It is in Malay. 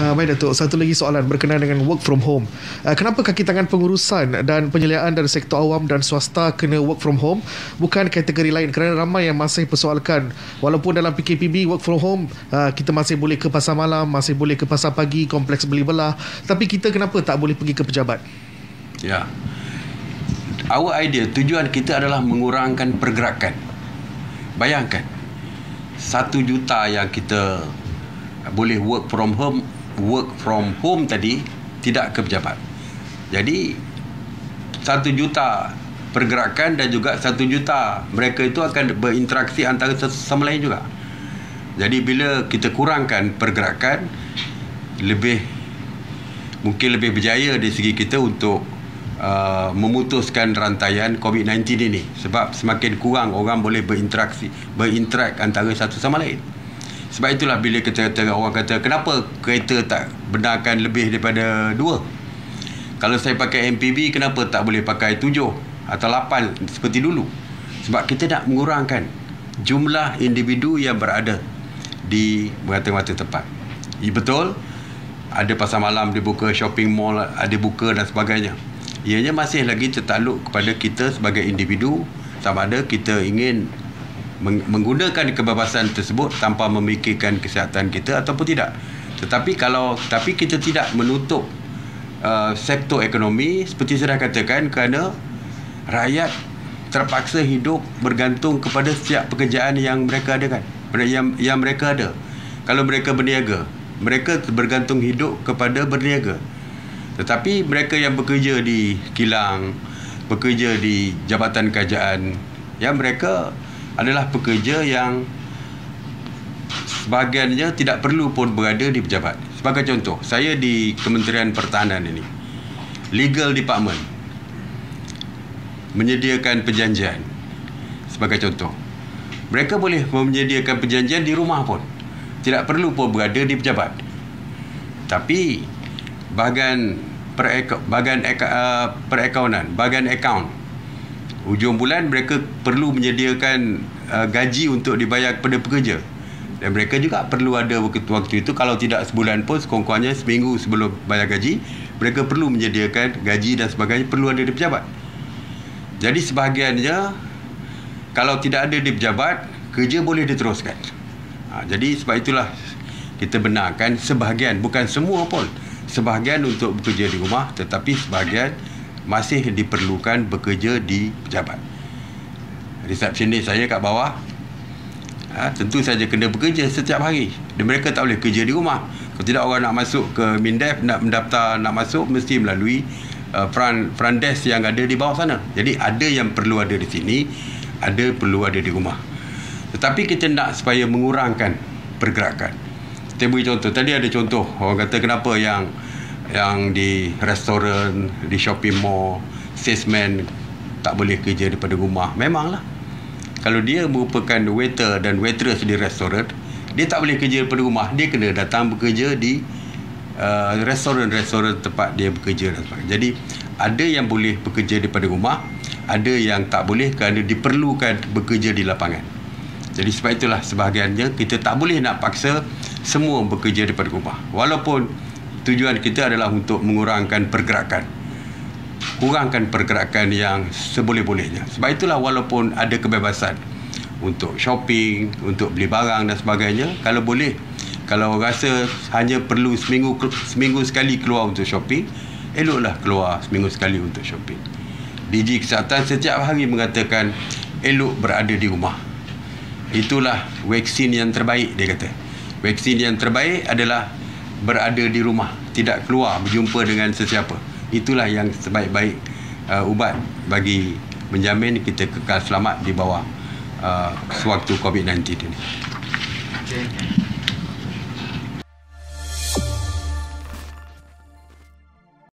Baik Datuk, satu lagi soalan berkenaan dengan work from home. Kenapa kaki tangan pengurusan dan penyeliaan dari sektor awam dan swasta kena work from home, bukan kategori lain? Kerana ramai yang masih persoalkan, walaupun dalam PKPB work from home, kita masih boleh ke pasar malam, masih boleh ke pasar pagi, kompleks beli belah, tapi kita kenapa tak boleh pergi ke pejabat? Ya, our idea, tujuan kita adalah mengurangkan pergerakan. Bayangkan 1 juta yang kita boleh work from home tadi tidak ke pejabat. Jadi 1 juta pergerakan dan juga 1 juta mereka itu akan berinteraksi antara satu sama lain juga. Jadi bila kita kurangkan pergerakan, mungkin lebih berjaya dari segi kita untuk memutuskan rantaian COVID-19 ini, sebab semakin kurang orang boleh berinteraksi antara satu sama lain. Sebab itulah bila orang kata kenapa kereta tak benarkan lebih daripada 2. Kalau saya pakai MPV, kenapa tak boleh pakai 7 atau 8 seperti dulu? Sebab kita nak mengurangkan jumlah individu yang berada di mata-mata tempat. Ya, betul, ada pasar malam dibuka, shopping mall ada buka dan sebagainya. Ianya masih lagi tertakluk kepada kita sebagai individu, sama ada kita ingin menggunakan kebebasan tersebut tanpa memikirkan kesihatan kita ataupun tidak. Tapi kita tidak menutup sektor ekonomi seperti saya dah katakan, kerana rakyat terpaksa hidup bergantung kepada setiap pekerjaan yang mereka ada, yang mereka ada. Kalau mereka berniaga, mereka bergantung hidup kepada berniaga. Tetapi mereka yang bekerja di kilang, bekerja di jabatan kerajaan, yang mereka adalah pekerja yang sebahagiannya tidak perlu pun berada di pejabat. Sebagai contoh, saya di Kementerian Pertahanan ini, Legal Department menyediakan perjanjian. Sebagai contoh, mereka boleh menyediakan perjanjian di rumah pun, tidak perlu pun berada di pejabat. Tapi bahagian perakaunan, bahagian akaun, hujung bulan mereka perlu menyediakan gaji untuk dibayar kepada pekerja, dan mereka juga perlu ada waktu itu, kalau tidak sebulan pun sekurang-kurangnya seminggu sebelum bayar gaji, mereka perlu menyediakan gaji dan sebagainya, perlu ada di pejabat. Jadi sebahagiannya kalau tidak ada di pejabat, kerja boleh diteruskan. Jadi sebab itulah kita benarkan sebahagian, bukan semua pun, sebahagian untuk bekerja di rumah, tetapi sebahagian masih diperlukan bekerja di pejabat. Resepsionis saya kat bawah, tentu saja kena bekerja setiap hari, dan mereka tak boleh kerja di rumah. Kalau tidak, orang nak masuk ke MINDEF, nak mendaftar, nak masuk, mesti melalui front desk yang ada di bawah sana. Jadi ada yang perlu ada di sini, ada perlu ada di rumah. Tetapi kita nak supaya mengurangkan pergerakan. Kita beri contoh, tadi ada contoh, orang kata kenapa yang di restoran, di shopping mall, salesman tak boleh kerja daripada rumah. Memanglah, kalau dia merupakan waiter dan waitress di restoran, dia tak boleh kerja daripada rumah, dia kena datang bekerja di restoran-restoran tempat dia bekerja dan sebagainya. Jadi ada yang boleh bekerja daripada rumah, ada yang tak boleh kerana diperlukan bekerja di lapangan. Jadi sebab itulah sebahagiannya kita tak boleh nak paksa semua bekerja daripada rumah, walaupun tujuan kita adalah untuk mengurangkan pergerakan, kurangkan pergerakan yang seboleh-bolehnya. Sebab itulah walaupun ada kebebasan untuk shopping, untuk beli barang dan sebagainya, kalau boleh, kalau rasa hanya perlu seminggu sekali keluar untuk shopping, eloklah keluar seminggu sekali untuk shopping. DG Kesihatan setiap hari mengatakan elok berada di rumah. Itulah vaksin yang terbaik, dia kata. Vaksin yang terbaik adalah berada di rumah, tidak keluar berjumpa dengan sesiapa. Itulah yang sebaik-baik ubat bagi menjamin kita kekal selamat di bawah sewaktu COVID-19 ini. Okay.